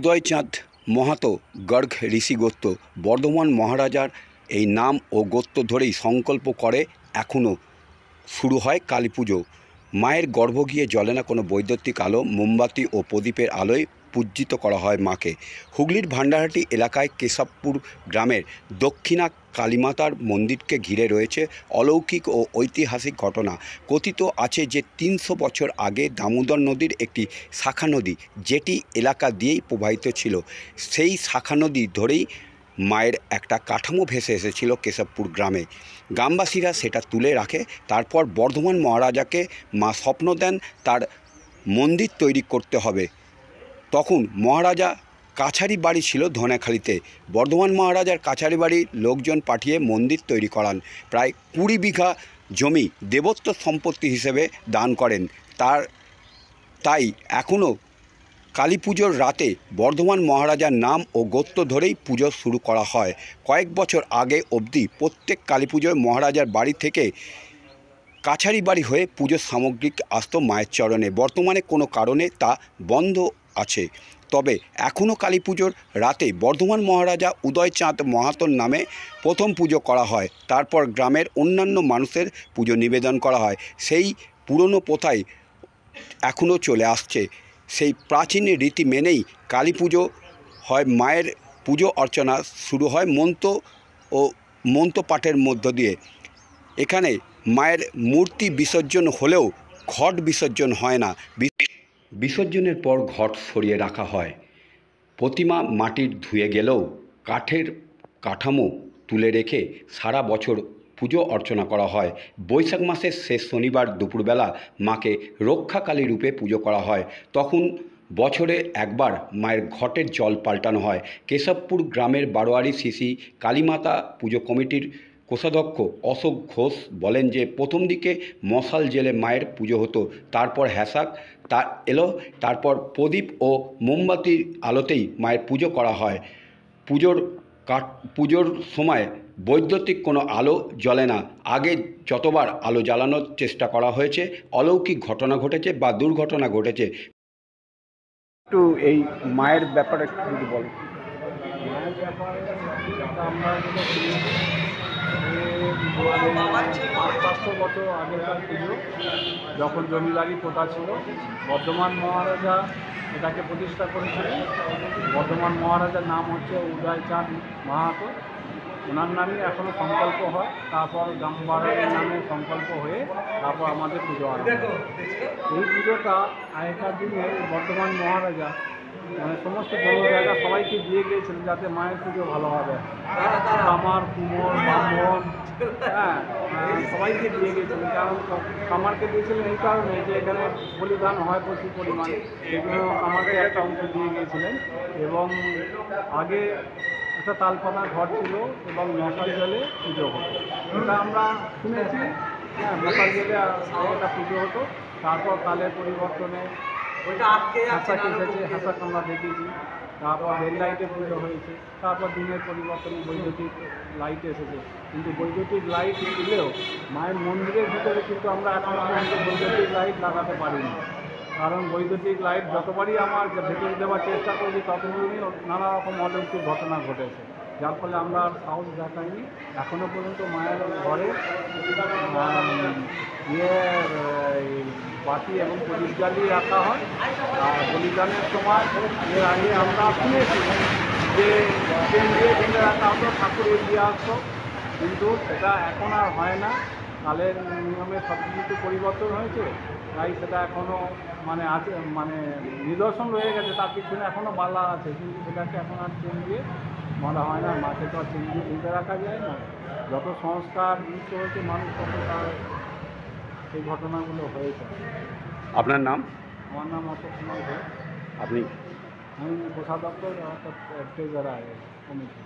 উদয়চাঁদ মাহাতো গর্গ ঋষি গোত্র বর্ধমান মহারাজার এই নাম ও গোত্র ধরেই সংকল্প করে এখনও শুরু হয় কালী পুজো। মায়ের গর্ভ গিয়ে জ্বলে না কোনো বৈদ্যুতিক আলো, মোমবাতি ও প্রদীপের আলোয় পূজিত করা হয় মাকে। হুগলির ভান্ডারহাটি এলাকায় কেশবপুর গ্রামের দক্ষিণা কালীমাতার মন্দিরকে ঘিরে রয়েছে অলৌকিক ও ঐতিহাসিক ঘটনা। কথিত আছে যে ৩০০ বছর আগে দামোদর নদীর একটি শাখা নদী যেটি এলাকা দিয়েই প্রবাহিত ছিল, সেই শাখা নদী ধরেই মায়ের একটা কাঠামো ভেসে এসেছিল কেশবপুর গ্রামে। গ্রামবাসীরা সেটা তুলে রাখে। তারপর বর্ধমান মহারাজাকে মা স্বপ্ন দেন তার মন্দির তৈরি করতে হবে। তখন মহারাজা কাছারি বাড়ি ছিল ধনেখালিতে। বর্ধমান মহারাজার কাছারি বাড়ির লোকজন পাঠিয়ে মন্দির তৈরি করান। প্রায় ২০ বিঘা জমি দেবত্ব সম্পত্তি হিসেবে দান করেন। তাই এখনও কালী পুজোর রাতে বর্ধমান মহারাজার নাম ও গোত্র ধরেই পুজো শুরু করা হয়। কয়েক বছর আগে অবধি প্রত্যেক কালী পুজোয় মহারাজার বাড়ি থেকে কাছারি বাড়ি হয়ে পুজোর সামগ্রিক আসত মায়ের চরণে। বর্তমানে কোনো কারণে তা বন্ধ আছে। তবে এখনও কালী পুজোর রাতে বর্ধমান মহারাজা উদয়চাঁদ মাহাতোর নামে প্রথম পুজো করা হয়। তারপর গ্রামের অন্যান্য মানুষের পুজো নিবেদন করা হয়। সেই পুরনো প্রথাই এখনও চলে আসছে। সেই প্রাচীন রীতি মেনেই কালী পুজো হয়। মায়ের পুজো অর্চনা শুরু হয় মন্ত্র পাঠের মধ্য দিয়ে। এখানে মায়ের মূর্তি বিসর্জন হলেও ঘট বিসর্জন হয় না। বিসর্জনের পর ঘট সরিয়ে রাখা হয়। প্রতিমা মাটির ধুয়ে গেলেও কাঠের কাঠামো তুলে রেখে সারা বছর পুজো অর্চনা করা হয়। বৈশাখ মাসের শেষ শনিবার দুপুরবেলা মাকে রক্ষাকালী রূপে পুজো করা হয়। তখন বছরে একবার মায়ের ঘটের জল পাল্টানো হয়। কেশবপুর গ্রামের বারোয়ারি শ্রী কালীমাতা পুজো কমিটির কোষাধ্যক্ষ অশোক ঘোষ বলেন যে প্রথম দিকে মশাল জেলে মায়ের পুজো হতো, তারপর হ্যাসাক তারপর প্রদীপ ও মোমবাতির আলোতেই মায়ের পুজো করা হয়। পুজোর সময় বৈদ্যুতিক কোনো আলো জ্বলে না। আগে যতবার আলো জ্বালানোর চেষ্টা করা হয়েছে অলৌকিক ঘটনা ঘটেছে বা দুর্ঘটনা ঘটেছে। একটু এই মায়ের ব্যাপারে যদি বলো। মায়ের ব্যাপারে আমরা 500 বছর আগেকার পুজো, যখন জমিদারি প্রথা ছিল, বর্ধমান মহারাজা এটাকে প্রতিষ্ঠা করেছিলেন। বর্ধমান মহারাজার নাম হচ্ছে উদয়চাঁদ মাহাতো, ওনার নামই এখনও সংকল্প হয়। তারপর গ্রামবাড়ির নামে সংকল্প হয়ে তারপর আমাদের পুজো আরম্ভ। এই পুজোটা আগেকার দিনে বর্ধমান মহারাজা সমস্ত বড় জায়গা সবাইকে দিয়ে গিয়েছিলেন যাতে মায়ের পুজো ভালোভাবে। কামার, কুমোর, ব্রাহ্মণ, সবাইকে দিয়ে গিয়েছিলেন। কারণ কামারকে দিয়েছিলেন এই কারণে যে এখানে বলিদান হয় প্রচুর পরিমাণে, সেগুলো আমাকে একটা অংশ দিয়ে গিয়েছিলেন। এবং আগে একটা তালপানা ঘর ছিল এবং মশাল জলে পুজো হতো, এটা আমরা শুনেছি। মশাল জলে একটা পুজো হতো। তারপর কালের পরিবর্তনে হাসাক এসেছে, হাসাক আমরা দেখেছি। তারপর রেল লাইটে পুজো হয়েছে। তারপর দিনের পরিবর্তনে বৈদ্যুতিক লাইট এসেছে। কিন্তু বৈদ্যুতিক লাইট দিলেও মায়ের মন্দিরের ভিতরে কিন্তু আমরা এখনও পর্যন্ত বৈদ্যুতিক লাইট লাগাতে পারিনি। কারণ বৈদ্যুতিক লাইট যতবারই আমার ভেতরে দেওয়ার চেষ্টা করেছি ততবারই নানা রকম অলৌকিক ঘটনা ঘটেছে, যার ফলে আমরা সাহস দেখাইনি। এখনও পর্যন্ত মায়ের ঘরে বাতি এবং প্রদীপ জ্বালিয়ে রাখা হয়। আর বলিদানের সময় এর আগে আমরা শুনেছি যে ট্রেন দিয়ে ভেঙে রাখা হতো, ঠাকুরের দিয়ে আসতো, কিন্তু সেটা এখন আর হয় না। কালের নিয়মে সব কিছু পরিবর্তন হয়েছে, তাই সেটা এখনও আছে, নিদর্শন রয়ে গেছে। তার পিছনে এখনও বালা আছে, কিন্তু সেটাকে এখন আর ট্রেন দিয়ে বলা হয় না। মাকে তো আর ট্রেন দিয়ে ভেঙে রাখা যায় না। যত সংস্কার যুক্ত হয়েছে মানুষ তত তার এই ঘটনাগুলো হয়েছে। আপনার নাম? আমার নাম অশোক কুমার ঘোষ। আপনি? আমি কোষাধ্যক্ষ, ট্রেজারার কমিটি।